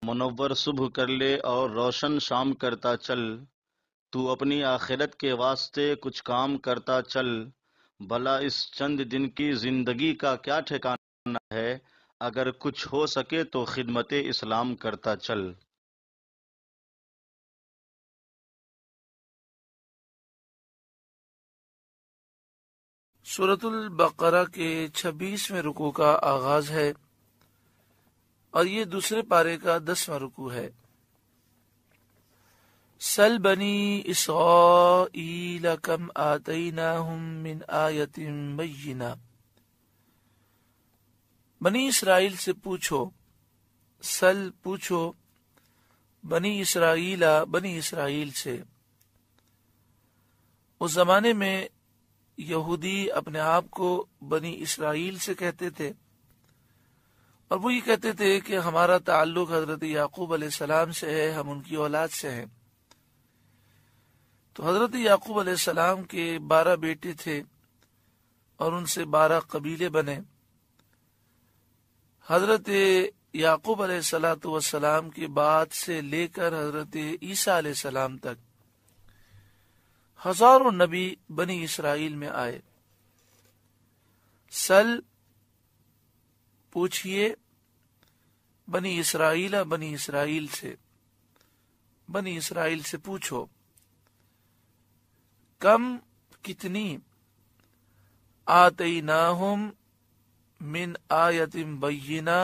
منور صبح کر لے اور روشن شام کرتا چل، تو اپنی آخرت کے واسطے کچھ کام کرتا چل، بھلا اس چند دن کی زندگی کا کیا ٹھکانہ ہے، اگر کچھ ہو سکے تو خدمت اسلام کرتا چل۔ سورۃ البقرہ کے 26ویں رکوع کا آغاز ہے اور یہ دوسرے پارے کا 10واں رکوع ہے۔ سل بنی اسرائیل کم آتیناہم من آیت بینہ، بنی اسرائیل سے پوچھو، سل پوچھو، بنی اسرائیل سے۔ اس زمانے میں یہودی اپنے آپ کو بنی اسرائیل سے کہتے تھے، اور وہ یہ کہتے تھے کہ ہمارا تعلق حضرت یعقوب علیہ السلام سے ہے، ہم ان کی اولاد سے ہیں۔ تو حضرت یعقوب علیہ السلام کے 12 بیٹے تھے اور ان سے 12 قبیلے بنے۔ حضرت یعقوب علیہ السلام کے بعد سے لے کر حضرت عیسیٰ علیہ السلام تک ہزاروں نبی بنی اسرائیل میں آئے۔ سل پوچھئے بنی اسرائیل سے پوچھو، کم کتنی، آتیناہم من آیت بینہ،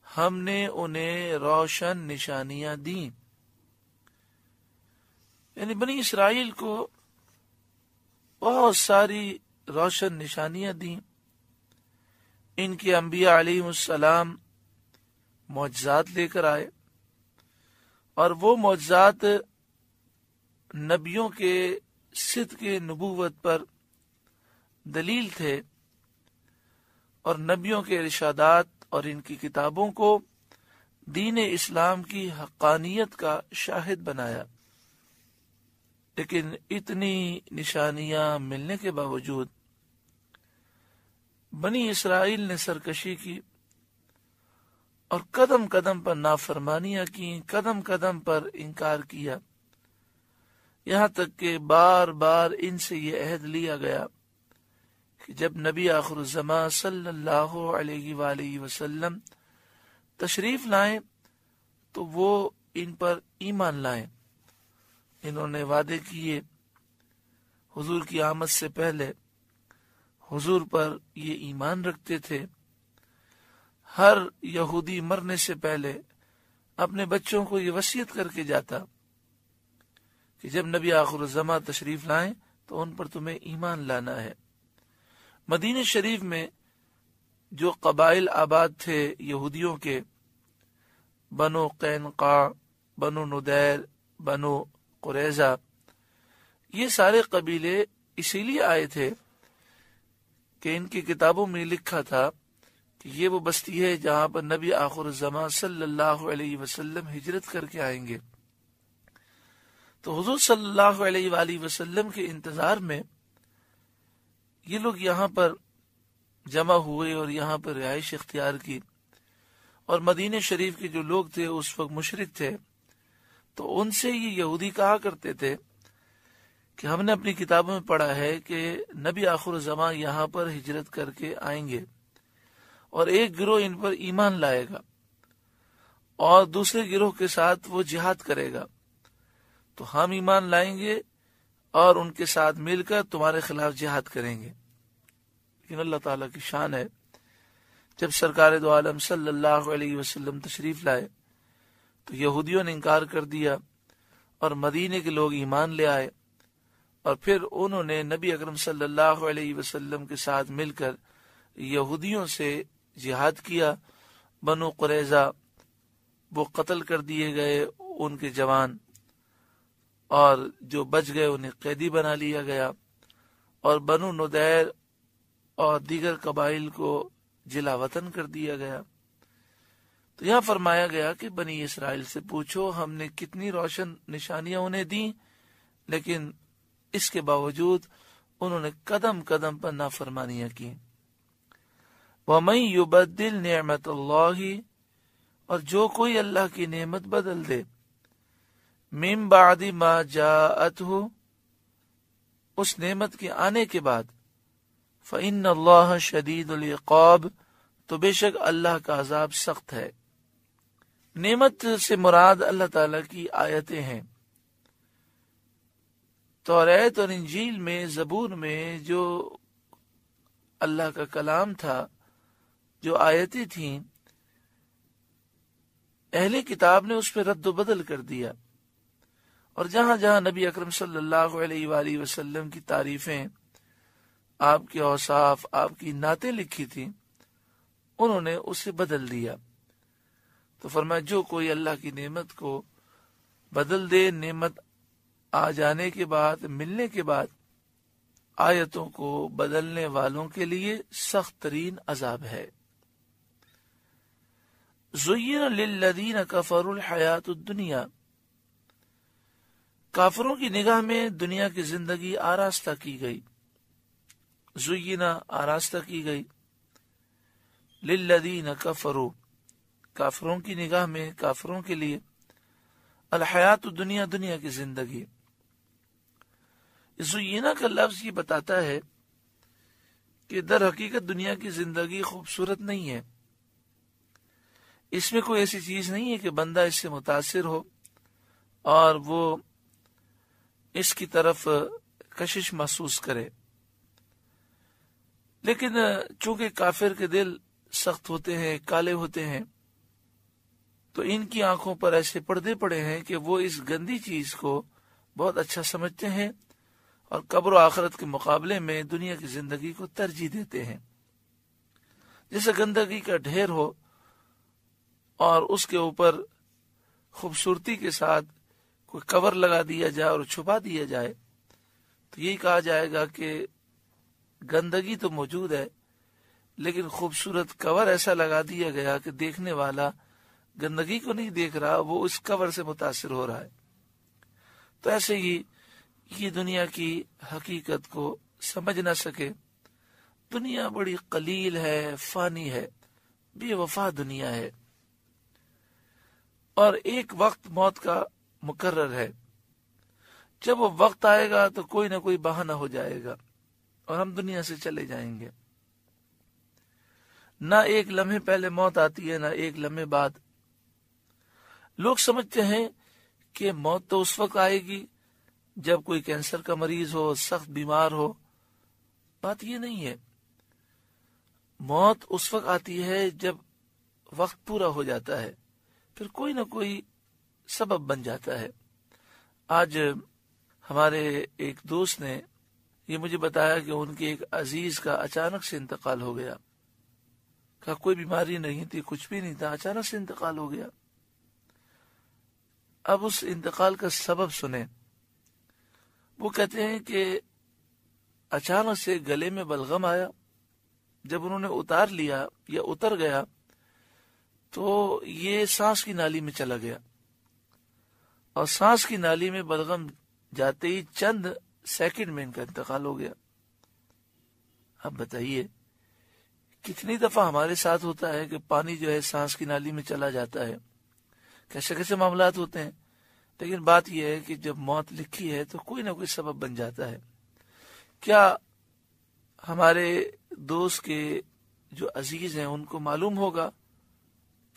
ہم نے انہیں روشن نشانیاں دیں، یعنی بنی اسرائیل کو بہت ساری روشن نشانیاں دیں۔ ان کے انبیاء علیہ السلام معجزات لے کر آئے، اور وہ معجزات نبیوں کے صدق نبوت پر دلیل تھے، اور نبیوں کے ارشادات اور ان کی کتابوں کو دین اسلام کی حقانیت کا شاہد بنایا۔ لیکن اتنی نشانیاں ملنے کے باوجود بنی اسرائیل نے سرکشی کی اور قدم قدم پر نافرمانیاں کی، قدم قدم پر انکار کیا، یہاں تک کہ بار بار ان سے یہ عہد لیا گیا کہ جب نبی آخر الزمان صلی اللہ علیہ وآلہ وسلم تشریف لائیں تو وہ ان پر ایمان لائیں۔ انہوں نے وعدے کیے حضور کی آمد سے پہلے، حضور پر یہ ایمان رکھتے تھے۔ ہر یہودی مرنے سے پہلے اپنے بچوں کو یہ وصیت کر کے جاتا کہ جب نبی آخر الزمان تشریف لائیں تو ان پر تمہیں ایمان لانا ہے۔ مدینہ شریف میں جو قبائل آباد تھے یہودیوں کے، بنو قینقاع، بنو نذیر، بنو قریظہ، یہ سارے قبیلے اسی لیے آئے تھے کہ ان کی کتابوں میں لکھا تھا کہ یہ وہ بستی ہے جہاں پر نبی آخر الزمان صلی اللہ علیہ وسلم ہجرت کر کے آئیں گے۔ تو حضور صلی اللہ علیہ وآلہ وسلم کے انتظار میں یہ لوگ یہاں پر جمع ہوئے اور یہاں پر رہائش اختیار کی، اور مدینہ شریف کے جو لوگ تھے اس وقت مشرک تھے، تو ان سے یہ یہودی کہا کرتے تھے کہ ہم نے اپنی کتابوں میں پڑھا ہے کہ نبی آخر الزمان یہاں پر ہجرت کر کے آئیں گے، اور ایک گروہ ان پر ایمان لائے گا اور دوسرے گروہ کے ساتھ وہ جہاد کرے گا، تو ہم ایمان لائیں گے اور ان کے ساتھ مل کر تمہارے خلاف جہاد کریں گے۔ لیکن اللہ تعالیٰ کی شان ہے، جب سرکار دو عالم صلی اللہ علیہ وسلم تشریف لائے تو یہودیوں نے انکار کر دیا اور مدینے کے لوگ ایمان لے آئے، اور پھر انہوں نے نبی اکرم صلی اللہ علیہ وسلم کے ساتھ مل کر یہودیوں سے جہاد کیا۔ بنو قریظہ وہ قتل کر دیے گئے ان کے جوان، اور جو بچ گئے انہیں قیدی بنا لیا گیا، اور بنو نذیر اور دیگر قبائل کو جلا وطن کر دیا گیا۔ تو یہاں فرمایا گیا کہ بنی اسرائیل سے پوچھو، ہم نے کتنی روشن نشانیاں انہیں دیں، لیکن اس کے باوجود انہوں نے قدم قدم پر نافرمانیاں کی۔ وَمَن يُبَدِّلْ نِعْمَةَ اللَّهِ اور جو کوئی اللہ کی نعمت بدل دے من بعد ما جاءته، اس نعمت کے آنے کے بعد، فإن اللہ شدید العقاب، تو بے شک اللہ کا عذاب سخت ہے۔ نعمت سے مراد اللہ تعالی کی آیتیں ہیں۔ توریت اور انجیل میں، زبور میں جو اللہ کا کلام تھا، جو آیتیں تھیں، اہل کتاب نے اس پہ رد و بدل کر دیا، اور جہاں جہاں نبی اکرم صلی اللہ علیہ وآلہ وسلم کی تعریفیں، آپ کے اوصاف، آپ کی نعتیں لکھی تھیں، انہوں نے اسے بدل دیا۔ تو فرمایا جو کوئی اللہ کی نعمت کو بدل دے، نعمت آ جانے کے بعد، ملنے کے بعد، آیتوں کو بدلنے والوں کے لیے سخت ترین عذاب ہے۔ زُيِّنَ لِلَّذِينَ كَفَرُوا الْحَيَاةُ الدُّنْيَا، کافروں کی نگاہ میں دنیا کی زندگی آراستہ کی گئی۔ زُيِّنَ آراستہ کی گئی، لِلَّذِينَ كَفَرُوا کافروں کی نگاہ میں، کافروں کے لیے، الحیات الدنیا دنیا کی زندگی۔ زُيِّنَ کا لفظ یہ بتاتا ہے کہ در حقیقت دنیا کی زندگی خوبصورت نہیں ہے، اس میں کوئی ایسی چیز نہیں ہے کہ بندہ اس سے متاثر ہو اور وہ اس کی طرف کشش محسوس کرے، لیکن چونکہ کافر کے دل سخت ہوتے ہیں، کالے ہوتے ہیں، تو ان کی آنکھوں پر ایسے پردے پڑے ہیں کہ وہ اس گندی چیز کو بہت اچھا سمجھتے ہیں اور قبر و آخرت کے مقابلے میں دنیا کی زندگی کو ترجیح دیتے ہیں۔ جیسے گندگی کا ڈھیر ہو اور اس کے اوپر خوبصورتی کے ساتھ کوئی کور لگا دیا جائے اور چھپا دیا جائے، تو یہی کہا جائے گا کہ گندگی تو موجود ہے لیکن خوبصورت کور ایسا لگا دیا گیا کہ دیکھنے والا گندگی کو نہیں دیکھ رہا، وہ اس کور سے متاثر ہو رہا ہے۔ تو ایسے ہی یہ دنیا کی حقیقت کو سمجھ نہ سکے، دنیا بڑی قلیل ہے، فانی ہے، بے وفا دنیا ہے، اور ایک وقت موت کا مقرر ہے۔ جب وہ وقت آئے گا تو کوئی نہ کوئی بہانہ ہو جائے گا اور ہم دنیا سے چلے جائیں گے۔ نہ ایک لمحے پہلے موت آتی ہے، نہ ایک لمحے بعد۔ لوگ سمجھتے ہیں کہ موت تو اس وقت آئے گی جب کوئی کینسر کا مریض ہو، سخت بیمار ہو۔ بات یہ نہیں ہے، موت اس وقت آتی ہے جب وقت پورا ہو جاتا ہے، پھر کوئی نہ کوئی سبب بن جاتا ہے۔ آج ہمارے ایک دوست نے یہ مجھے بتایا کہ ان کے ایک عزیز کا اچانک سے انتقال ہو گیا۔ کہا کوئی بیماری نہیں تھی، کچھ بھی نہیں تھا، اچانک سے انتقال ہو گیا۔ اب اس انتقال کا سبب سنیں۔ وہ کہتے ہیں کہ اچانک سے گلے میں بلغم آیا، جب انہوں نے اتار لیا یا اتر گیا تو یہ سانس کی نالی میں چلا گیا، اور سانس کی نالی میں بلغم جاتے ہی چند سیکنڈ میں ان کا انتقال ہو گیا۔ اب بتائیے کتنی دفعہ ہمارے ساتھ ہوتا ہے کہ پانی جو ہے سانس کی نالی میں چلا جاتا ہے، کیسے کیسے معاملات ہوتے ہیں، لیکن بات یہ ہے کہ جب موت لکھی ہے تو کوئی نہ کوئی سبب بن جاتا ہے۔ کیا ہمارے دوست کے جو عزیز ہیں ان کو معلوم ہوگا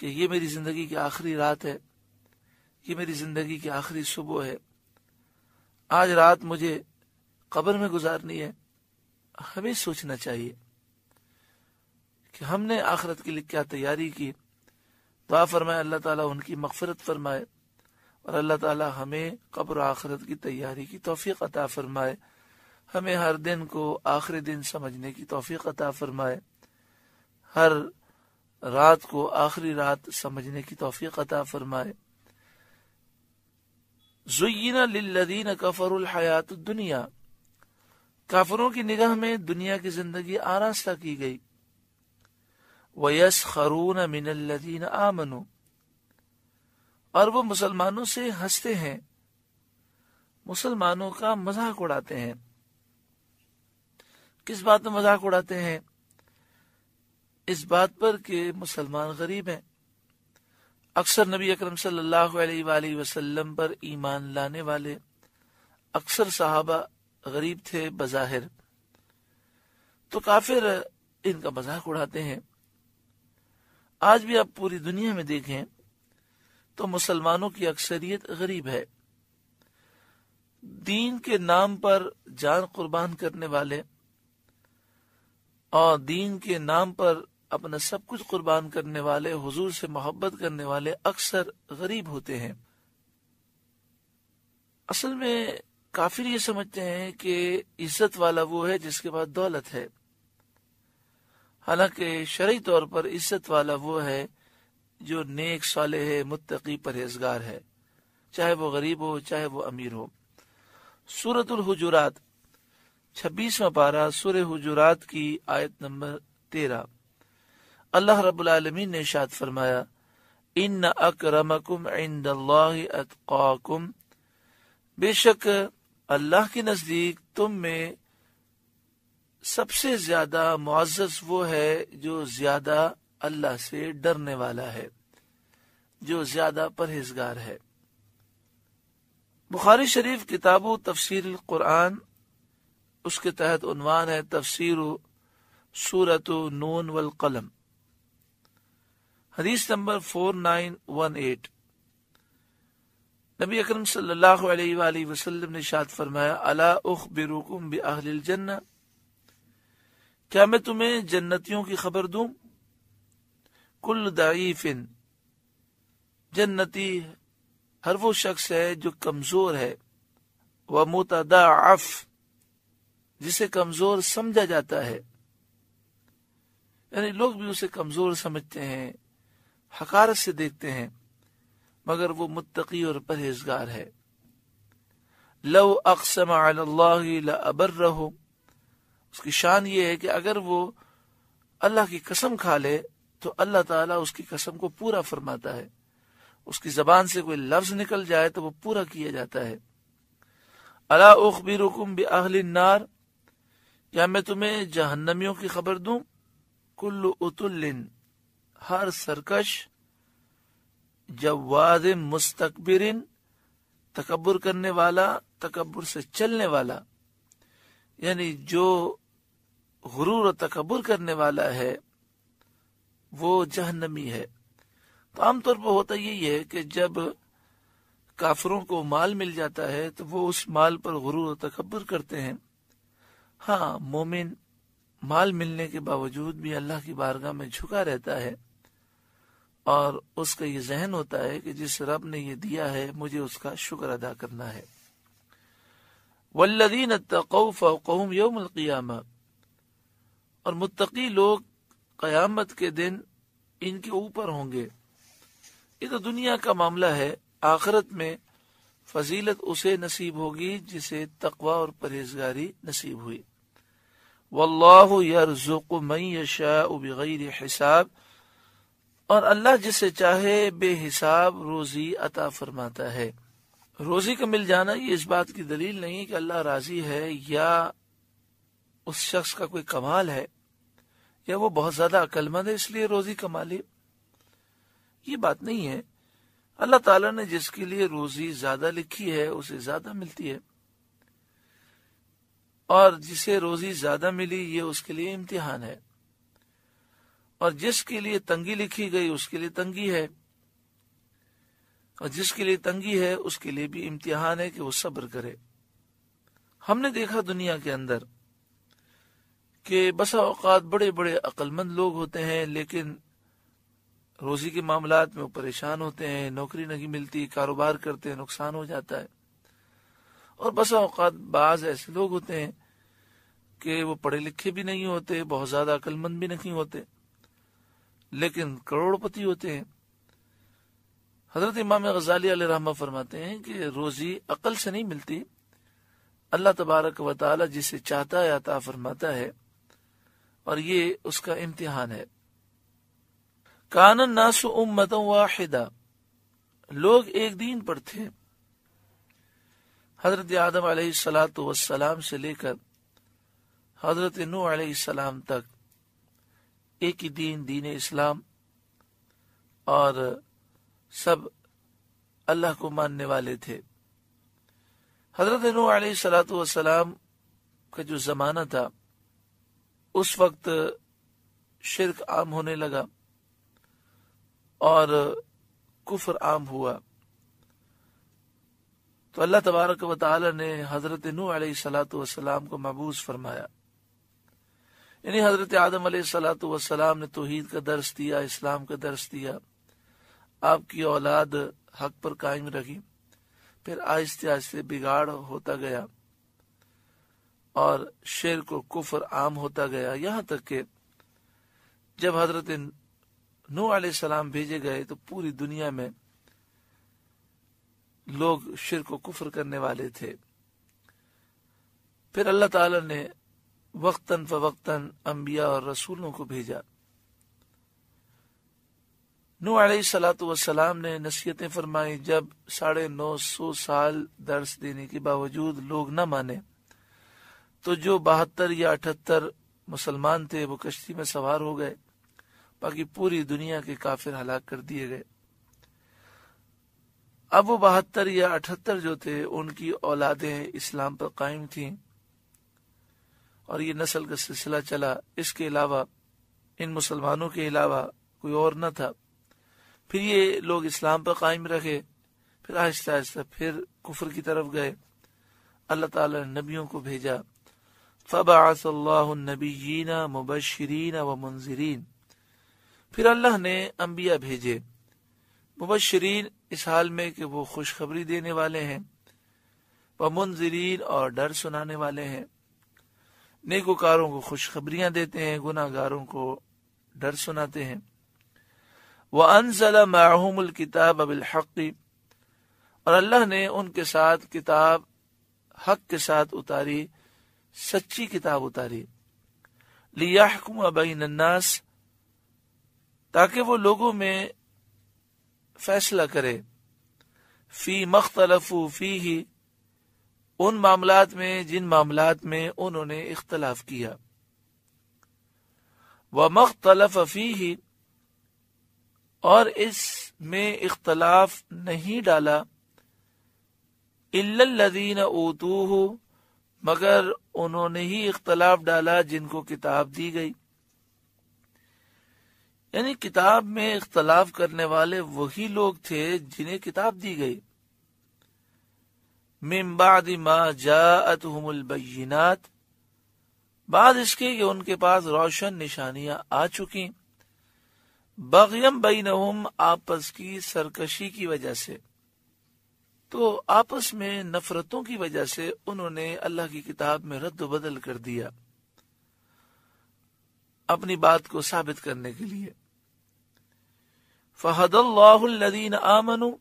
کہ یہ میری زندگی کی آخری رات ہے، یہ میری زندگی کی آخری صبح ہے، آج رات مجھے قبر میں گزارنی ہے؟ ہمیں سوچنا چاہیے کہ ہم نے آخرت کے لیے کیا تیاری کی۔ دعا فرمائے اللہ تعالیٰ ان کی مغفرت فرمائے، اور اللہ تعالیٰ ہمیں قبر و آخرت کی تیاری کی توفیق عطا فرمائے، ہمیں ہر دن کو آخری دن سمجھنے کی توفیق عطا فرمائے، ہر رات کو آخری رات سمجھنے کی توفیق عطا فرمائے۔ زُيِّنَ لِلَّذِينَ كَفَرُوا الْحَيَاةُ الدُّنْيَا، کافروں کی نگاہ میں دنیا کی زندگی آراستہ کی گئی۔ وَيَسْخَرُونَ مِنَ الَّذِينَ آمَنُوا، اور وہ مسلمانوں سے ہنستے ہیں، مسلمانوں کا مذاق اڑاتے ہیں۔ کس بات میں مذاق اڑاتے ہیں؟ اس بات پر کہ مسلمان غریب ہیں، اکثر نبی اکرم صلی اللہ علیہ وآلہ وسلم پر ایمان لانے والے اکثر صحابہ غریب تھے بظاہر، تو کافر ان کا مذاق اڑاتے ہیں۔ آج بھی آپ پوری دنیا میں دیکھیں تو مسلمانوں کی اکثریت غریب ہے۔ دین کے نام پر جان قربان کرنے والے اور دین کے نام پر اپنا سب کچھ قربان کرنے والے، حضور سے محبت کرنے والے اکثر غریب ہوتے ہیں۔ اصل میں کافر یہ سمجھتے ہیں کہ عزت والا وہ ہے جس کے پاس دولت ہے، حالانکہ شرعی طور پر عزت والا وہ ہے جو نیک صالح ہے، متقی پرہیزگار ہے، چاہے وہ غریب ہو چاہے وہ امیر ہو۔ سورۃ الحجرات 26واں پارہ سورہ حجرات کی آیت نمبر 13، اللہ رب العالمین نے ارشاد فرمایا، ان اکرمکم عند اللہ اتقاکم، بے شک اللہ کے نزدیک تم میں سب سے زیادہ معزز وہ ہے جو زیادہ اللہ سے ڈرنے والا ہے، جو زیادہ پرہیزگار ہے۔ بخاری شریف کتاب و تفسیر القرآن، اس کے تحت عنوان ہے تفسیر سورۃ نون والقلم، حدیث نمبر 4918، نبی اکرم صلی اللہ علیہ وآلہ وسلم نے ارشاد فرمایا، الا اخبرکم باہل الجنہ، کیا میں تمہیں جنتیوں کی خبر دوں؟ کل ضعیف، جنتی ہر وہ شخص ہے جو کمزور ہے، ومتضاعف، جسے کمزور سمجھا جاتا ہے، یعنی لوگ بھی اسے کمزور سمجھتے ہیں، حقارت سے دیکھتے ہیں، مگر وہ متقی اور پرہیزگار ہے۔ لو اقسم علی اللہ لابرہ، اس کی شان یہ ہے کہ اگر وہ اللہ کی قسم کھا لے تو اللہ تعالیٰ اس کی قسم کو پورا فرماتا ہے، اس کی زبان سے کوئی لفظ نکل جائے تو وہ پورا کیا جاتا ہے۔ الا اخبرکم باہل النار، کیا میں تمہیں جہنمیوں کی خبر دوں؟ کل اتل، ہر سرکش، جواد مستکبر، تکبر کرنے والا، تکبر سے چلنے والا، یعنی جو غرور و تکبر کرنے والا ہے وہ جہنمی ہے۔ تو عام طور پر ہوتا یہی ہے کہ جب کافروں کو مال مل جاتا ہے تو وہ اس مال پر غرور و تکبر کرتے ہیں۔ ہاں، مومن مال ملنے کے باوجود بھی اللہ کی بارگاہ میں جھکا رہتا ہے اور اس کا یہ ذہن ہوتا ہے کہ جس رب نے یہ دیا ہے مجھے اس کا شکر ادا کرنا ہے۔ والذین اتقوا فوقهم یوم القیامہ، اور متقی لوگ قیامت کے دن ان کے اوپر ہوں گے۔ یہ تو دنیا کا معاملہ ہے، آخرت میں فضیلت اسے نصیب ہوگی جسے تقوی اور پرہیزگاری نصیب ہوئی۔ واللہ یرزق من یشاء بغیر حساب، اور اللہ جسے چاہے بے حساب روزی عطا فرماتا ہے۔ روزی کا مل جانا یہ اس بات کی دلیل نہیں کہ اللہ راضی ہے یا اس شخص کا کوئی کمال ہے یا وہ بہت زیادہ عقل مند ہے اس لیے روزی کما لی، یہ بات نہیں ہے۔ اللہ تعالیٰ نے جس کے لیے روزی زیادہ لکھی ہے اسے زیادہ ملتی ہے، اور جسے روزی زیادہ ملی یہ اس کے لیے امتحان ہے، اور جس کے لیے تنگی لکھی گئی اس کے لیے تنگی ہے، اور جس کے لیے تنگی ہے اس کے لیے بھی امتحان ہے کہ وہ صبر کرے۔ ہم نے دیکھا دنیا کے اندر کہ بسا اوقات بڑے بڑے عقل مند لوگ ہوتے ہیں لیکن روزی کے معاملات میں وہ پریشان ہوتے ہیں، نوکری نہیں ملتی، کاروبار کرتے ہیں نقصان ہو جاتا ہے، اور بسا اوقات بعض ایسے لوگ ہوتے ہیں کہ وہ پڑھے لکھے بھی نہیں ہوتے، بہت زیادہ عقل مند بھی نہیں ہوتے لیکن کروڑ پتی ہوتے ہیں۔ حضرت امام غزالی علیہ رحمہ فرماتے ہیں کہ روزی عقل سے نہیں ملتی، اللہ تبارک و تعالی جسے چاہتا ہے عطا فرماتا ہے، اور یہ اس کا امتحان ہے۔ کان الناس امۃ واحدہ، لوگ ایک دین پر تھے، حضرت آدم علیہ السلام سے لے کر حضرت نوح علیہ السلام تک ایک ہی دین، دین اسلام، اور سب اللہ کو ماننے والے تھے۔ حضرت نوح علیہ الصلوۃ والسلام کا جو زمانہ تھا اس وقت شرک عام ہونے لگا اور کفر عام ہوا، تو اللہ تبارک و تعالی نے حضرت نوح علیہ الصلوۃ والسلام کو مبعوث فرمایا، یعنی حضرت آدم علیہ الصلوۃ والسلام نے توحید کا درس دیا، اسلام کا درس دیا، آپ کی اولاد حق پر قائم رکھی، پھر آہستہ آہستہ بگاڑ ہوتا گیا اور شرک و کفر عام ہوتا گیا، یہاں تک کہ جب حضرت نوح علیہ السلام بھیجے گئے تو پوری دنیا میں لوگ شرک و کفر کرنے والے تھے۔ پھر اللہ تعالی نے وقتاً فوقتاً انبیاء اور رسولوں کو بھیجا۔ نوح علیہ الصلوۃ والسلام نے نصیحتیں فرمائی، جب 950 سال درس دینے کے باوجود لوگ نہ مانے تو جو 72 یا 78 مسلمان تھے وہ کشتی میں سوار ہو گئے، باقی پوری دنیا کے کافر ہلاک کر دیے گئے۔ اب وہ 72 یا 78 جو تھے ان کی اولادیں اسلام پر قائم تھیں اور یہ نسل کا سلسلہ چلا، اس کے علاوہ ان مسلمانوں کے علاوہ کوئی اور نہ تھا۔ پھر یہ لوگ اسلام پر قائم رکھے، پھر آہستہ آہستہ پھر کفر کی طرف گئے۔ اللہ تعالی نے نبیوں کو بھیجا، فبعث اللہ النبیین مبشرین ومنذرین، پھر اللہ نے انبیاء بھیجے، مبشرین اس حال میں کہ وہ خوشخبری دینے والے ہیں، ومنذرین اور ڈر سنانے والے ہیں، نیکوکاروں کو خوشخبریاں دیتے ہیں، گناہ گاروں کو ڈر سناتے ہیں۔ وَأَنزَلَ مَعَهُمُ الْكِتَابَ بِالْحَقِّ، اور اللہ نے ان کے ساتھ کتاب حق کے ساتھ اتاری، سچی کتاب اتاری، لِيَحْكُمَ بَيْنَ النَّاسِ، تاکہ وہ لوگوں میں فیصلہ کرے، فی مختلفوا فیہ، ان معاملات میں جن معاملات میں انہوں نے اختلاف کیا، وَمَخْتَلَفَ فیہ، اور اس میں اختلاف نہیں ڈالا، اِلَّا الَّذِينَ أُوتُوهُ، مگر انہوں نے ہی اختلاف ڈالا جن کو کتاب دی گئی، یعنی کتاب میں اختلاف کرنے والے وہی لوگ تھے جنہیں کتاب دی گئی۔ من بعد ما جاءتهم البینات، بعد اس کے کہ ان کے پاس روشن نشانیاں آ چکی، بغیم بینہم، آپس کی سرکشی کی وجہ سے، تو آپس میں نفرتوں کی وجہ سے انہوں نے اللہ کی کتاب میں رد و بدل کر دیا اپنی بات کو ثابت کرنے کے لیے۔ فہد اللہ الذین آمنوا،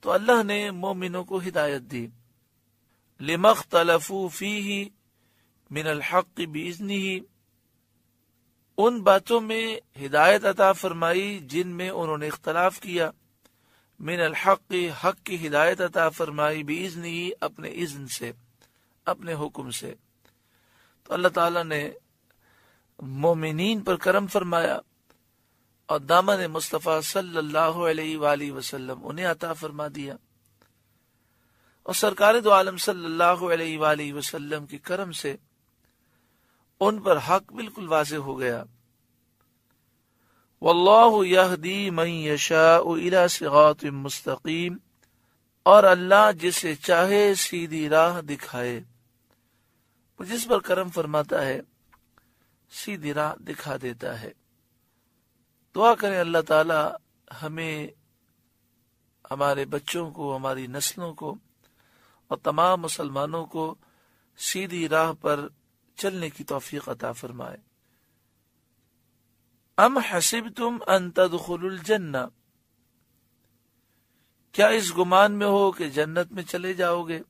تو اللہ نے مومنوں کو ہدایت دی، لما اختلفوا فیہ من الحق بإذنہ، ان باتوں میں ہدایت عطا فرمائی جن میں انہوں نے اختلاف کیا، من الحق، حق کی ہدایت عطا فرمائی، بإذنہ، اپنے اذن سے، اپنے حکم سے۔ تو اللہ تعالیٰ نے مومنین پر کرم فرمایا اور دامن مصطفیٰ صلی اللہ علیہ وآلہ وسلم انہیں عطا فرما دیا، اور سرکار دو عالم صلی اللہ علیہ وآلہ وسلم کے کرم سے ان پر حق بالکل واضح ہو گیا۔ واللہ یہدی من یشاء الی صراط مستقیم، اور اللہ جسے چاہے سیدھی راہ دکھائے، وہ جس پر کرم فرماتا ہے سیدھی راہ دکھا دیتا ہے۔ دعا کریں اللہ تعالی ہمیں، ہمارے بچوں کو، ہماری نسلوں کو اور تمام مسلمانوں کو سیدھی راہ پر چلنے کی توفیق عطا فرمائے۔ ام حسبتم ان تدخلوا الجنہ، کیا اس گمان میں ہو کہ جنت میں چلے جاؤ گے؟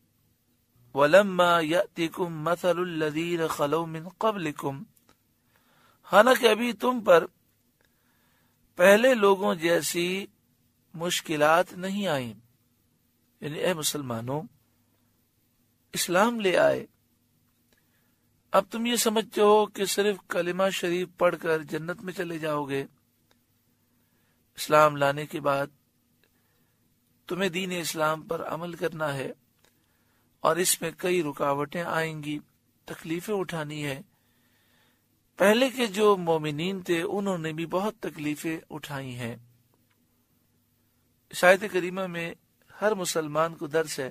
ولما یأتکم مثل الذین خلوا من قبلکم، حالانکہ ابھی تم پر پہلے لوگوں جیسی مشکلات نہیں آئیں، یعنی اے مسلمانوں اسلام لے آئے، اب تم یہ سمجھتے ہو کہ صرف کلمہ شریف پڑھ کر جنت میں چلے جاؤ گے۔ اسلام لانے کے بعد تمہیں دین اسلام پر عمل کرنا ہے اور اس میں کئی رکاوٹیں آئیں گی، تکلیفیں اٹھانی ہے۔ پہلے کے جو مومنین تھے انہوں نے بھی بہت تکلیفیں اٹھائی ہیں۔ اس آیت کریمہ میں ہر مسلمان کو درس ہے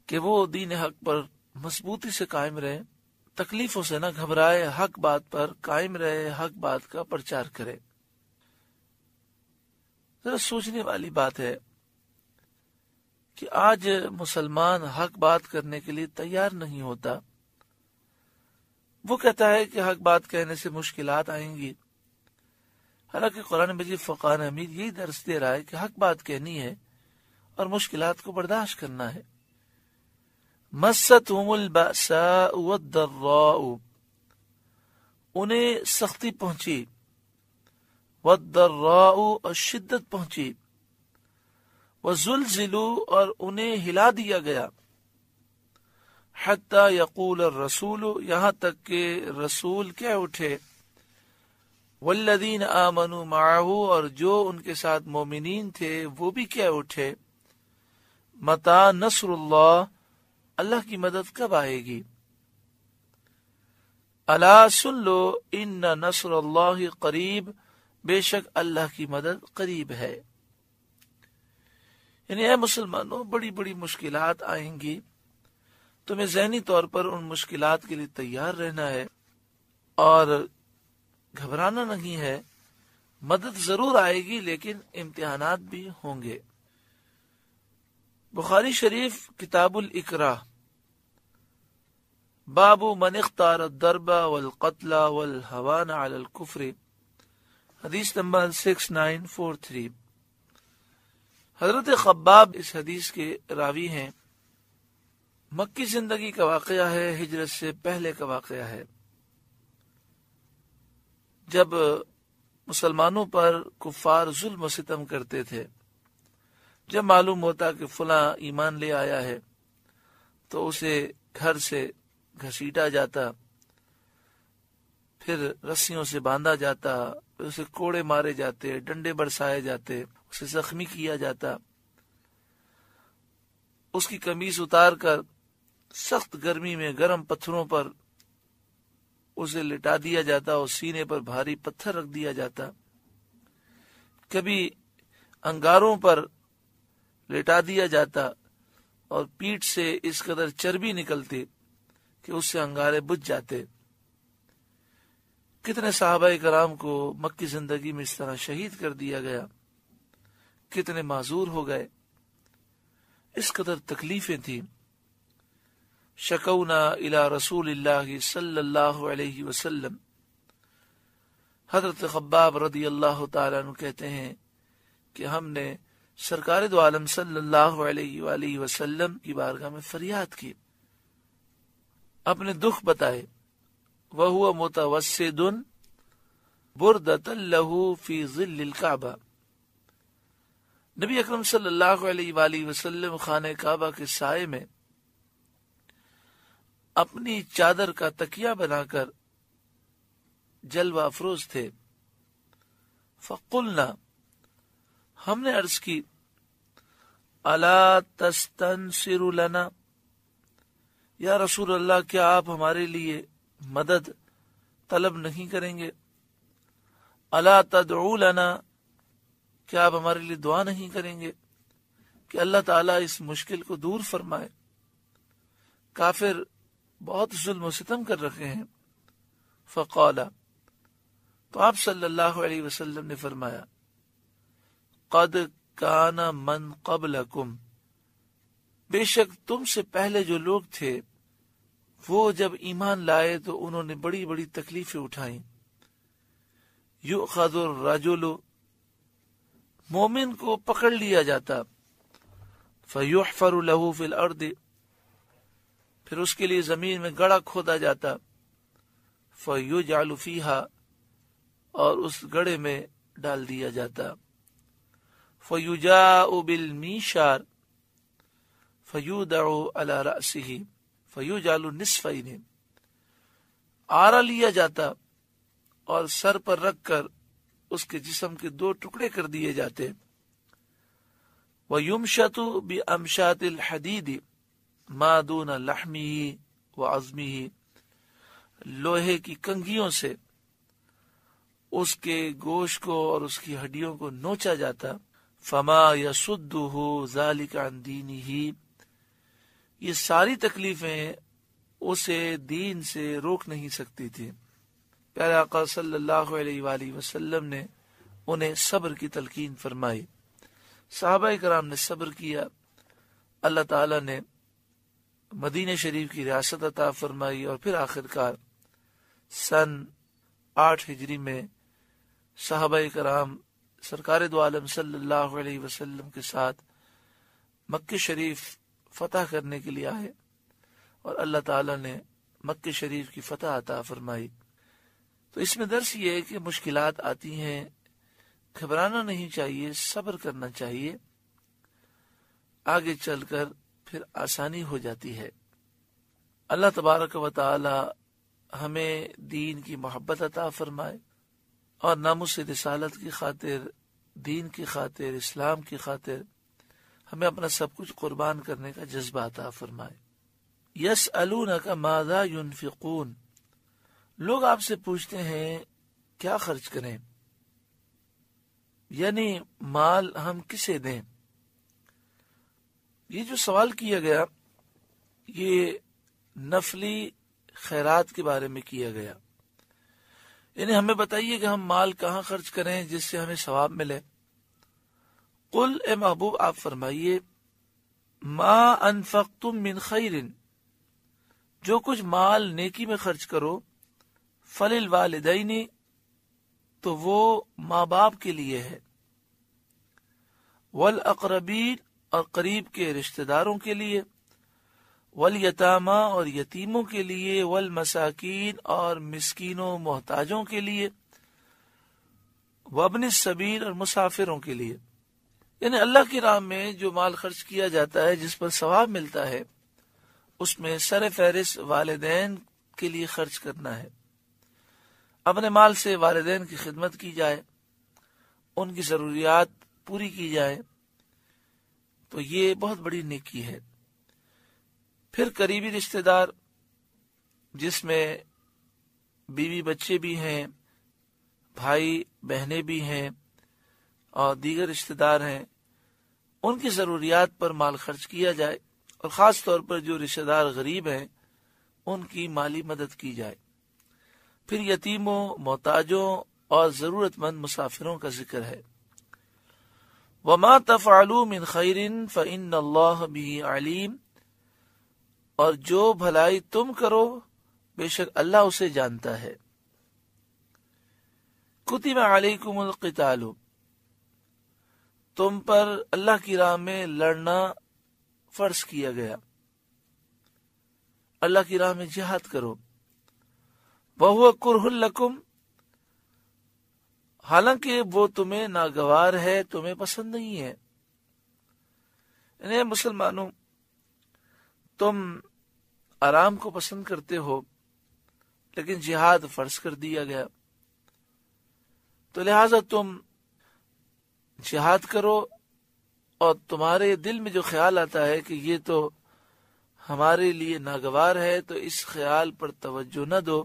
کہ وہ دین حق پر مضبوطی سے قائم رہے، تکلیفوں سے نہ گھبرائے، حق بات پر قائم رہے، حق بات کا پرچار کرے۔ ذرا سوچنے والی بات ہے کہ آج مسلمان حق بات کرنے کے لیے تیار نہیں ہوتا۔ وہ کہتا ہے کہ حق بات کہنے سے مشکلات آئیں گی، حالانکہ قرآن مجید فرقان حمید یہی درس دے رہا ہے کہ حق بات کہنی ہے اور مشکلات کو برداشت کرنا ہے۔ مَسَّتْهُمُ الْبَأْسَاءُ وَالضَّرَّاءُ، انہیں سختی پہنچی، وَالضَّرَّاءُ اور شدت پہنچی، وَزُلْزِلُوا اور انہیں ہلا دیا گیا، حَتَّى يَقُولَ الرَّسُولُ یہاں تک کہ رسول کہہ اٹھے، وَالَّذِينَ آمَنُوا مَعَهُ اور جو ان کے ساتھ مومنین تھے وہ بھی کہہ اٹھے، مَتَى نَصْرُ اللَّهِ اللہ کی مدد کب آئے گی؟ الا سن لو ان نصر اللہ قریب، بے شک اللہ کی مدد قریب ہے۔ یعنی اے مسلمانوں، بڑی بڑی مشکلات آئیں گی، تمہیں ذہنی طور پر ان مشکلات کے لیے تیار رہنا ہے اور گھبرانا نہیں ہے۔ مدد ضرور آئے گی لیکن امتحانات بھی ہوں گے۔ بخاری شریف کتاب الاکراہ، باب من اختار الضرب والقتل والہوان علی الکفر، حدیث نمبر 6943۔ حضرت خباب اس حدیث کے راوی ہیں۔ مکی زندگی کا واقعہ ہے، ہجرت سے پہلے کا واقعہ ہے، جب مسلمانوں پر کفار ظلم و ستم کرتے تھے۔ جب معلوم ہوتا کہ فلاں ایمان لے آیا ہے تو اسے گھر سے گھسیٹا جاتا، پھر رسیوں سے باندھا جاتا، اسے کوڑے مارے جاتے، ڈنڈے برسائے جاتے، اسے زخمی کیا جاتا، اس کی قمیص اتار کر سخت گرمی میں گرم پتھروں پر اسے لٹا دیا جاتا اور سینے پر بھاری پتھر رکھ دیا جاتا، کبھی انگاروں پر لٹا دیا جاتا اور پیٹھ سے اس قدر چربی نکلتی کہ اس سے انگارے بجھ جاتے۔ کتنے صحابہ کرام کو مکی زندگی میں اس طرح شہید کر دیا گیا، کتنے معذور ہو گئے، اس قدر تکلیفیں تھیں۔ شکونا الی رسول اللہ صلی اللہ علیہ وسلم، حضرت خباب رضی اللہ تعالیٰ عنہ کہتے ہیں کہ ہم نے سرکار دو عالم صلی اللہ علیہ وآلہ وسلم کی بارگاہ میں فریاد کی، اپنے دکھ بتائے۔ وَهُوَ مُتَوَسِّدٌ بُرْدَةً لَهُ فِي ظِلِّ الْكَعْبَةِ، نبی اکرم صلی اللہ علیہ وآلہ وسلم خانہ کعبہ کے سائے میں اپنی چادر کا تکیہ بنا کر جلوہ افروز تھے۔ فَقُلْنَا، ہم نے عرض کی، اَلَا تَسْتَنْصِرُ لَنَا، یا رسول اللہ کیا آپ ہمارے لیے مدد طلب نہیں کریں گے؟ اَلَا تَدْعُو لَنَا، کیا آپ ہمارے لیے دعا نہیں کریں گے کہ اللہ تعالیٰ اس مشکل کو دور فرمائے؟ کافر بہت ظلم و ستم کر رکھے ہیں۔ فقال، تو آپ صلی اللہ علیہ وسلم نے فرمایا، قد کان من قبلکم، بے شک تم سے پہلے جو لوگ تھے وہ جب ایمان لائے تو انہوں نے بڑی بڑی تکلیفیں اٹھائیں۔ یؤخذ الرجل، مومن کو پکڑ لیا جاتا، فیحفر له فی الارض، پھر اس کے لیے زمین میں گڑھا کھودا جاتا، فیجعل فیہا، اور اس گڑھے میں ڈال دیا جاتا، فیجاء بالمیشار فیودع علی رأسہ فیجعل نصفین، آرا لیا جاتا اور سر پر رکھ کر اس کے جسم کے 2 ٹکڑے کر دیے جاتے، وَيُمْشَطُ بِأَمْشَاطِ الْحَدِيدِ مَا دُونَ لَحْمِهِ وَعَظْمِهِ، لوہے کی کنگھیوں سے اس کے گوشت کو اور اس کی ہڈیوں کو نوچا جاتا. فما يَصُدُّهُ ذَلِكَ عَنْ دِينِهِ، یہ ساری تکلیفیں اسے دین سے روک نہیں سکتی تھی. پیارے آقا صلی اللہ علیہ وآلہ وسلم نے انہیں صبر کی تلقین فرمائی. صحابہ کرام نے صبر کیا. اللہ تعالی نے مدینہ شریف کی ریاست عطا فرمائی، اور پھر آخرکار سن 8 ہجری میں صحابہ کرام سرکار دو عالم صلی اللہ علیہ وسلم کے ساتھ مکہ شریف فتح کرنے کے لیے آئے، اور اللہ تعالی نے مکہ شریف کی فتح عطا فرمائی. تو اس میں درس یہ ہے کہ مشکلات آتی ہیں، گھبرانا نہیں چاہیے، صبر کرنا چاہیے، آگے چل کر پھر آسانی ہو جاتی ہے. اللہ تبارک و تعالی ہمیں دین کی محبت عطا فرمائے، اور ناموس رسالت کی خاطر، دین کی خاطر، اسلام کی خاطر ہمیں اپنا سب کچھ قربان کرنے کا جذبہ عطا فرمائے. یسألونک ماذا ینفقون، لوگ آپ سے پوچھتے ہیں کیا خرچ کریں، یعنی مال ہم کسے دیں. یہ جو سوال کیا گیا یہ نفلی خیرات کے بارے میں کیا گیا، یعنی ہمیں بتائیے کہ ہم مال کہاں خرچ کریں جس سے ہمیں ثواب ملے. قل، اے محبوب آپ فرمائیے، ما انفقتم من خیر، جو کچھ مال نیکی میں خرچ کرو، فللوالدین، تو وہ ماں باپ کے لیے ہے، والاقربین، اور قریب کے رشتہ داروں کے لیے، والیتاما، اور یتیموں کے لیے، والمساکین، اور مسکینوں محتاجوں کے لیے، وابن السبیل، اور مسافروں کے لیے. یعنی اللہ کی راہ میں جو مال خرچ کیا جاتا ہے، جس پر ثواب ملتا ہے، اس میں سر فہرست والدین کے لیے خرچ کرنا ہے. اپنے مال سے والدین کی خدمت کی جائے، ان کی ضروریات پوری کی جائے، تو یہ بہت بڑی نیکی ہے. پھر قریبی رشتہ دار، جس میں بیوی بچے بھی ہیں، بھائی بہنیں بھی ہیں، اور دیگر رشتہ دار ہیں، ان کی ضروریات پر مال خرچ کیا جائے، اور خاص طور پر جو رشتہ دار غریب ہیں ان کی مالی مدد کی جائے. پھر یتیموں، محتاجوں اور ضرورت مند مسافروں کا ذکر ہے. وما تفعلوا من خیر فإن اللہ بہ علیم، اور جو بھلائی تم کرو بے شک اللہ اسے جانتا ہے. کتب علیکم القتال، تم پر اللہ کی راہ میں لڑنا فرض کیا گیا، اللہ کی راہ میں جہاد کرو. وَهُوَ كُرْهٌ لَكُمْ، حالانکہ وہ تمہیں ناگوار ہے، تمہیں پسند نہیں ہے. یعنی مسلمانوں، تم آرام کو پسند کرتے ہو، لیکن جہاد فرض کر دیا گیا، تو لہٰذا تم جہاد کرو، اور تمہارے دل میں جو خیال آتا ہے کہ یہ تو ہمارے لیے ناگوار ہے، تو اس خیال پر توجہ نہ دو.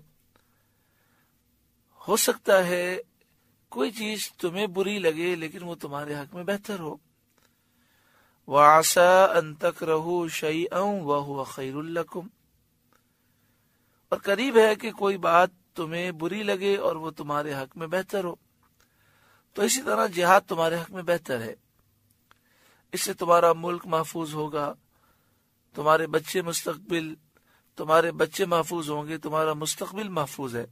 ہو سکتا ہے کوئی چیز تمہیں بری لگے لیکن وہ تمہارے حق میں بہتر ہو. وَعَسَىٰ أَن تَكْرَهُوا شَيْئًا وَهُوَ خَيْرٌ لَكُمْ، اور قریب ہے کہ کوئی بات تمہیں بری لگے اور وہ تمہارے حق میں بہتر ہو. تو اسی طرح جہاد تمہارے حق میں بہتر ہے، اس سے تمہارا ملک محفوظ ہوگا، تمہارے بچے محفوظ ہوں گے، تمہارا مستقبل محفوظ ہے.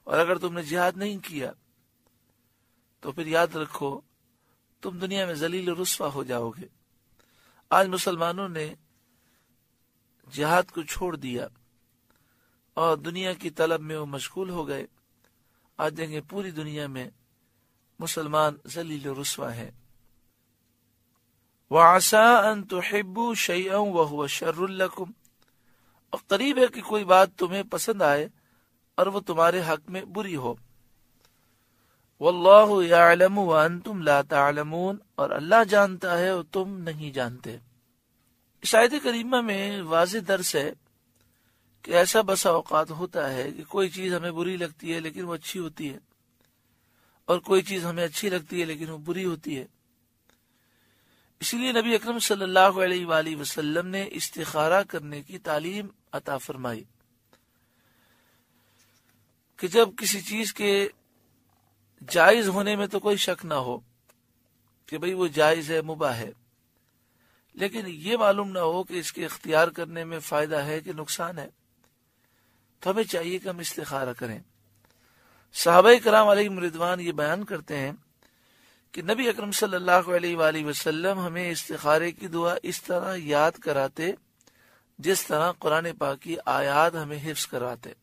اور اگر تم نے جہاد نہیں کیا تو پھر یاد رکھو تم دنیا میں ذلیل و رسوا ہو جاؤ گے. آج مسلمانوں نے جہاد کو چھوڑ دیا اور دنیا کی طلب میں وہ مشغول ہو گئے. آج دیکھیں پوری دنیا میں مسلمان ذلیل و رسوا ہیں. وَعَسَىٰ أَن تُحِبُّوا شَيْئًا وَهُوَ شَرٌّ لَكُمْ، اور قریب ہے کہ کوئی بات تمہیں پسند آئے اور وہ تمہارے حق میں بری ہو. واللہ یعلم وانتم لا تعلمون، اور اللہ جانتا ہے اور تم نہیں جانتے۔ اس آیت کریمہ میں واضح درس ہے کہ ایسا بسا اوقات ہوتا ہے کہ کوئی چیز ہمیں بری لگتی ہے لیکن وہ اچھی ہوتی ہے، اور کوئی چیز ہمیں اچھی لگتی ہے لیکن وہ بری ہوتی ہے۔ اسی لیے نبی اکرم صلی اللہ علیہ وآلہ وسلم نے استخارہ کرنے کی تعلیم عطا فرمائی کہ جب کسی چیز کے جائز ہونے میں تو کوئی شک نہ ہو کہ بھئی وہ جائز ہے، مباح ہے، لیکن یہ معلوم نہ ہو کہ اس کے اختیار کرنے میں فائدہ ہے کہ نقصان ہے، تو ہمیں چاہیے کہ ہم استخارہ کریں۔ صحابہ کرام علیہم رضوان یہ بیان کرتے ہیں کہ نبی اکرم صلی اللہ علیہ وآلہ وسلم ہمیں استخارے کی دعا اس طرح یاد کراتے جس طرح قرآن پاک کی آیات ہمیں حفظ کرواتے،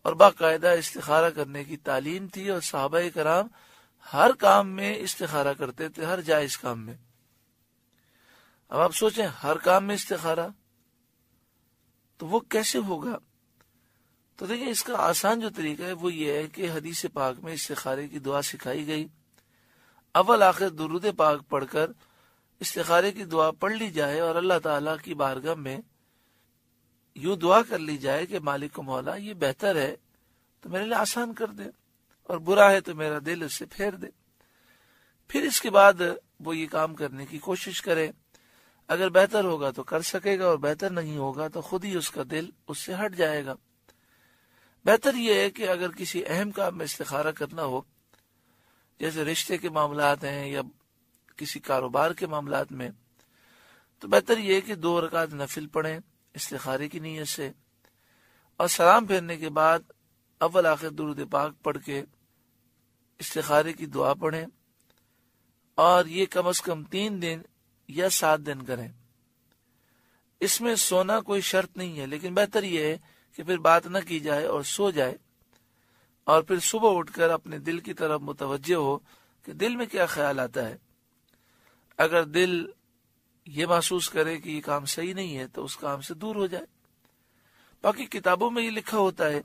اور باقاعدہ استخارہ کرنے کی تعلیم تھی، اور صحابہ کرام ہر کام میں استخارہ کرتے تھے، ہر جائز کام میں۔ اب آپ سوچیں ہر کام میں استخارہ تو وہ کیسے ہوگا؟ تو دیکھیں اس کا آسان جو طریقہ ہے وہ یہ ہے کہ حدیث پاک میں استخارے کی دعا سکھائی گئی، اول آخر درود پاک پڑھ کر استخارے کی دعا پڑھ لی جائے، اور اللہ تعالیٰ کی بارگاہ میں یوں دعا کر لی جائے کہ مالک و مولا یہ بہتر ہے تو میرے لیے آسان کر دے، اور برا ہے تو میرا دل اس سے پھیر دے۔ پھر اس کے بعد وہ یہ کام کرنے کی کوشش کرے، اگر بہتر ہوگا تو کر سکے گا، اور بہتر نہیں ہوگا تو خود ہی اس کا دل اس سے ہٹ جائے گا۔ بہتر یہ ہے کہ اگر کسی اہم کام میں استخارہ کرنا ہو، جیسے رشتے کے معاملات ہیں یا کسی کاروبار کے معاملات میں، تو بہتر یہ ہے کہ 2 رکعت نفل پڑھیں استخارے کی نیت سے، اور سلام پھیرنے کے بعد اول آخر درود پاک پڑھ کے استخارے کی دعا پڑھیں، اور یہ کم از کم 3 دن یا 7 دن کریں۔ اس میں سونا کوئی شرط نہیں ہے، لیکن بہتر یہ ہے کہ پھر بات نہ کی جائے اور سو جائے، اور پھر صبح اٹھ کر اپنے دل کی طرف متوجہ ہو کہ دل میں کیا خیال آتا ہے۔ اگر دل یہ محسوس کرے کہ یہ کام صحیح نہیں ہے تو اس کام سے دور ہو جائے۔ باقی کتابوں میں یہ لکھا ہوتا ہے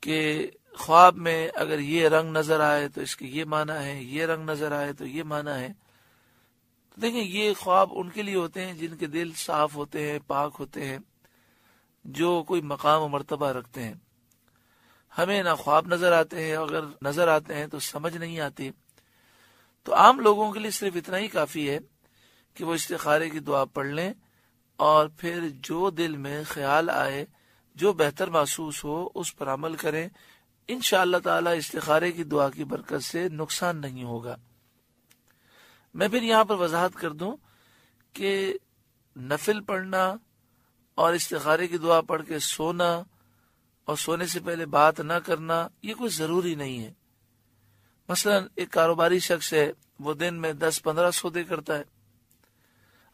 کہ خواب میں اگر یہ رنگ نظر آئے تو اس کے یہ معنی ہے، یہ رنگ نظر آئے تو یہ معنی ہے۔ تو دیکھیں یہ خواب ان کے لیے ہوتے ہیں جن کے دل صاف ہوتے ہیں، پاک ہوتے ہیں، جو کوئی مقام و مرتبہ رکھتے ہیں۔ ہمیں نہ خواب نظر آتے ہیں، اگر نظر آتے ہیں تو سمجھ نہیں آتی۔ تو عام لوگوں کے لیے صرف اتنا ہی کافی ہے کہ وہ استخارے کی دعا پڑھ لیں، اور پھر جو دل میں خیال آئے، جو بہتر محسوس ہو، اس پر عمل کریں۔ انشاءاللہ تعالی استخارے کی دعا کی برکت سے نقصان نہیں ہوگا۔ میں پھر یہاں پر وضاحت کر دوں کہ نفل پڑھنا اور استخارے کی دعا پڑھ کے سونا اور سونے سے پہلے بات نہ کرنا یہ کوئی ضروری نہیں ہے۔ مثلا ایک کاروباری شخص ہے، وہ دن میں 10-15 سودے کرتا ہے،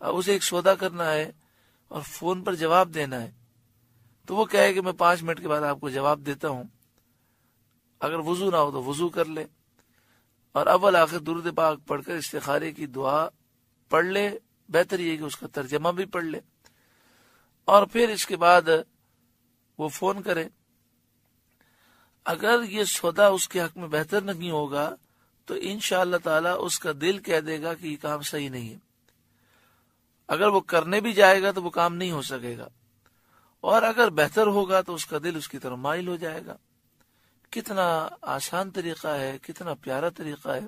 اب اسے ایک سودا کرنا ہے اور فون پر جواب دینا ہے، تو وہ کہے کہ میں 5 منٹ کے بعد آپ کو جواب دیتا ہوں۔ اگر وضو نہ ہو تو وضو کر لے، اور اول آخر درود پاک پڑھ کر استخارے کی دعا پڑھ لے، بہتر یہ کہ اس کا ترجمہ بھی پڑھ لے، اور پھر اس کے بعد وہ فون کرے۔ اگر یہ سودا اس کے حق میں بہتر نہیں ہوگا تو انشاءاللہ تعالی اس کا دل کہہ دے گا کہ یہ کام صحیح نہیں ہے۔ اگر وہ کرنے بھی جائے گا تو وہ کام نہیں ہو سکے گا، اور اگر بہتر ہوگا تو اس کا دل اس کی طرف مائل ہو جائے گا۔ کتنا آسان طریقہ ہے، کتنا پیارا طریقہ ہے،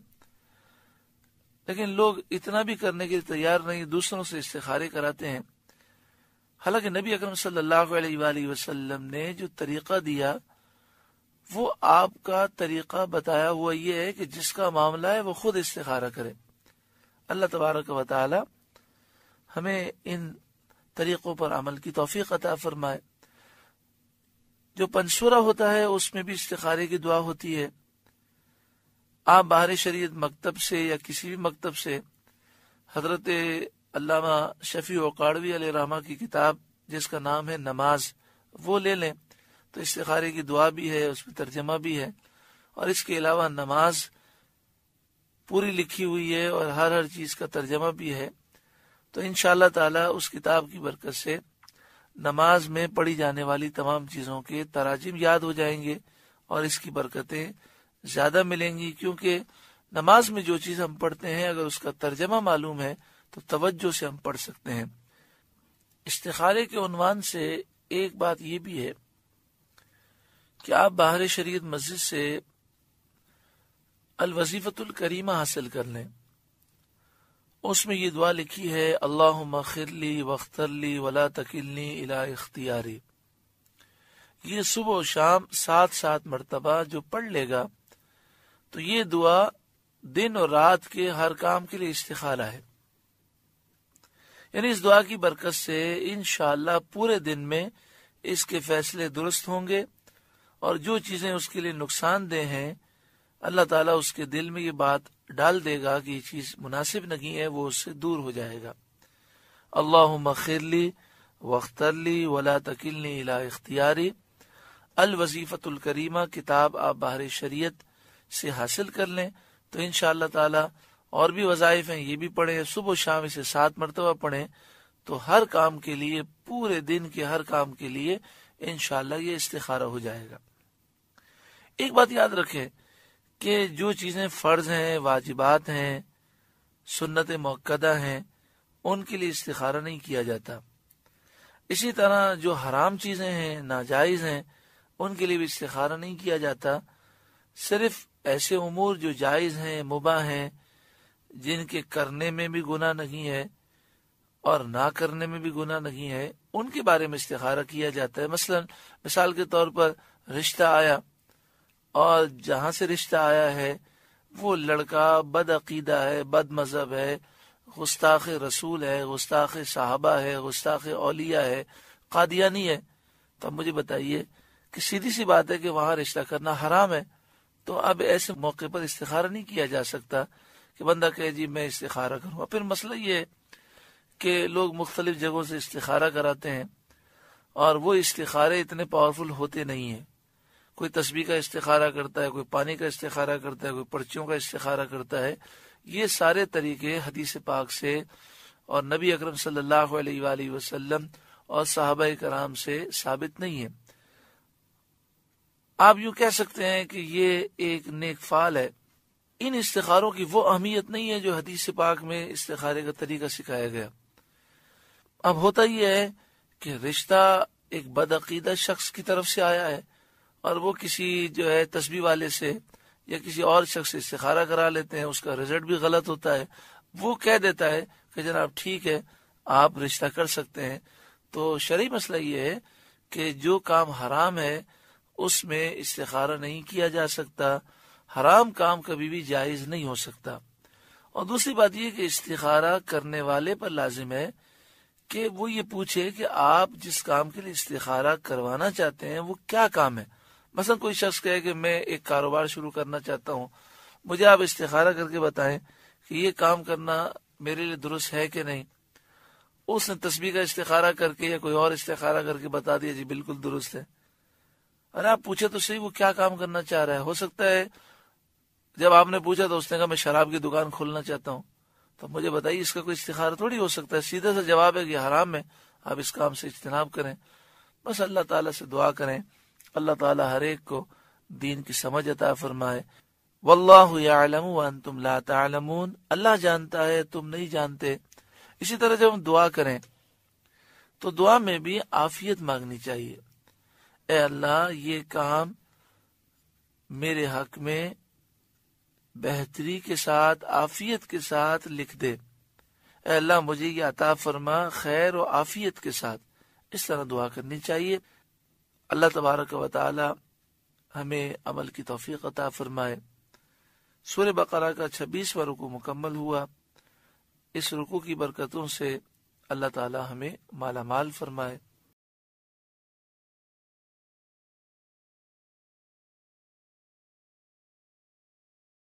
لیکن لوگ اتنا بھی کرنے کے لیے تیار نہیں، دوسروں سے استخارے کراتے ہیں۔ حالانکہ نبی اکرم صلی اللہ علیہ وآلہ وسلم نے جو طریقہ دیا وہ آپ کا طریقہ بتایا ہوا یہ ہے کہ جس کا معاملہ ہے وہ خود استخارہ کرے۔ اللہ تبارک و تعالی ہمیں ان طریقوں پر عمل کی توفیق عطا فرمائے۔ جو پنسورہ ہوتا ہے اس میں بھی استخارے کی دعا ہوتی ہے۔ آپ باہر شریعت مکتب سے یا کسی بھی مکتب سے حضرت علامہ شفیع اوقاڑوی علیہ رحمہ کی کتاب جس کا نام ہے نماز، وہ لے لیں، تو استخارے کی دعا بھی ہے، اس میں ترجمہ بھی ہے، اور اس کے علاوہ نماز پوری لکھی ہوئی ہے اور ہر چیز کا ترجمہ بھی ہے۔ تو انشاءاللہ تعالی اس کتاب کی برکت سے نماز میں پڑھی جانے والی تمام چیزوں کے تراجم یاد ہو جائیں گے، اور اس کی برکتیں زیادہ ملیں گی، کیونکہ نماز میں جو چیز ہم پڑھتے ہیں اگر اس کا ترجمہ معلوم ہے تو توجہ سے ہم پڑھ سکتے ہیں۔ استخارے کے عنوان سے ایک بات یہ بھی ہے کہ آپ باہر شریعت مسجد سے الوظیفۃ الکریمہ حاصل کر لیں۔ اس میں یہ دعا لکھی ہے، اللہم اغفر لی واختر لی ولا تکلنی الی اختیاری۔ یہ صبح و شام 7 مرتبہ جو پڑھ لے گا تو یہ دعا دن اور رات کے ہر کام کے لیے استخارہ ہے، یعنی اس دعا کی برکت سے انشاءاللہ پورے دن میں اس کے فیصلے درست ہوں گے، اور جو چیزیں اس کے لیے نقصان دہ ہیں اللہ تعالیٰ اس کے دل میں یہ بات ڈال دے گا کہ یہ چیز مناسب نہیں ہے، وہ اس سے دور ہو جائے گا۔ اللہم اغفر لی واختر لی ولا تکلنی الی اختیاری، الوظیفۃ الکریمہ کتاب آپ باہر شریعت سے حاصل کر لیں تو انشاءاللہ تعالی اور بھی وظائف ہیں، یہ بھی پڑھیں، صبح و شام اسے 7 مرتبہ پڑھیں تو ہر کام کے لیے، پورے دن کے ہر کام کے لیے انشاءاللہ یہ استخارہ ہو جائے گا۔ ایک بات یاد رکھیں کہ جو چیزیں فرض ہیں، واجبات ہیں، سنت مؤکدہ ہیں، ان کے لیے استخارہ نہیں کیا جاتا۔ اسی طرح جو حرام چیزیں ہیں، ناجائز ہیں، ان کے لیے بھی استخارہ نہیں کیا جاتا۔ صرف ایسے امور جو جائز ہیں، مباح ہیں، جن کے کرنے میں بھی گناہ نہیں ہے اور نہ کرنے میں بھی گناہ نہیں ہے، ان کے بارے میں استخارہ کیا جاتا ہے۔ مثلا مثال کے طور پر رشتہ آیا، اور جہاں سے رشتہ آیا ہے وہ لڑکا بد عقیدہ ہے، بد مذہب ہے، گستاخ رسول ہے، گستاخ صحابہ ہے، گستاخ اولیاء ہے، قادیانی ہے، تو اب مجھے بتائیے کہ سیدھی سی بات ہے کہ وہاں رشتہ کرنا حرام ہے، تو اب ایسے موقع پر استخارہ نہیں کیا جا سکتا کہ بندہ کہے جی میں استخارہ کروں گا۔ پھر مسئلہ یہ ہے کہ لوگ مختلف جگہوں سے استخارہ کراتے ہیں اور وہ استخارے اتنے پاورفل ہوتے نہیں ہیں۔ کوئی تسبیح کا استخارہ کرتا ہے، کوئی پانی کا استخارہ کرتا ہے، کوئی پرچیوں کا استخارہ کرتا ہے۔ یہ سارے طریقے حدیث پاک سے اور نبی اکرم صلی اللہ علیہ وآلہ وسلم اور صحابہ کرام سے ثابت نہیں ہے۔ آپ یوں کہہ سکتے ہیں کہ یہ ایک نیک فعل ہے۔ ان استخاروں کی وہ اہمیت نہیں ہے جو حدیث پاک میں استخارے کا طریقہ سکھایا گیا۔ اب ہوتا یہ ہے کہ رشتہ ایک بدعقیدہ شخص کی طرف سے آیا ہے اور وہ کسی جو ہے تسبیح والے سے یا کسی اور شخص سے استخارہ کرا لیتے ہیں، اس کا رزلٹ بھی غلط ہوتا ہے، وہ کہہ دیتا ہے کہ جناب ٹھیک ہے آپ رشتہ کر سکتے ہیں۔ تو شرعی مسئلہ یہ ہے کہ جو کام حرام ہے اس میں استخارہ نہیں کیا جا سکتا، حرام کام کبھی بھی جائز نہیں ہو سکتا۔ اور دوسری بات یہ کہ استخارہ کرنے والے پر لازم ہے کہ وہ یہ پوچھے کہ آپ جس کام کے لیے استخارہ کروانا چاہتے ہیں وہ کیا کام ہے۔ مثلا کوئی شخص کہے کہ میں ایک کاروبار شروع کرنا چاہتا ہوں، مجھے آپ استخارہ کر کے بتائیں کہ یہ کام کرنا میرے لیے درست ہے کہ نہیں۔ اس نے تسبیح کا استخارہ کر کے یا کوئی اور استخارہ کر کے بتا دیا جی بالکل درست ہے۔ اور آپ پوچھے تو صحیح وہ کیا کام کرنا چاہ رہا ہے۔ ہو سکتا ہے جب آپ نے پوچھا تو اس نے کہا میں شراب کی دکان کھولنا چاہتا ہوں، تو مجھے بتائیے اس کا کوئی استخارہ تھوڑی ہو سکتا ہے، سیدھا سا جواب ہے کہ حرام ہے، آپ اس کام سے اجتناب کریں۔ بس اللہ تعالیٰ سے دعا کریں، اللہ تعالیٰ ہر ایک کو دین کی سمجھ عطا فرمائے۔ واللہ یعلم وانتم لا تعلمون، اللہ جانتا ہے تم نہیں جانتے۔ اسی طرح جب ہم دعا کریں تو دعا میں بھی عافیت مانگنی چاہیے۔ اے اللہ یہ کام میرے حق میں بہتری کے ساتھ، عافیت کے ساتھ لکھ دے، اے اللہ مجھے یہ عطا فرما خیر و عافیت کے ساتھ۔ اس طرح دعا کرنی چاہیے۔ اللہ تبارک و تعالی ہمیں عمل کی توفیق عطا فرمائے۔ سورہ بقرہ کا 26واں رکوع مکمل ہوا۔ اس رکوع کی برکتوں سے اللہ تعالی ہمیں مالا مال فرمائے۔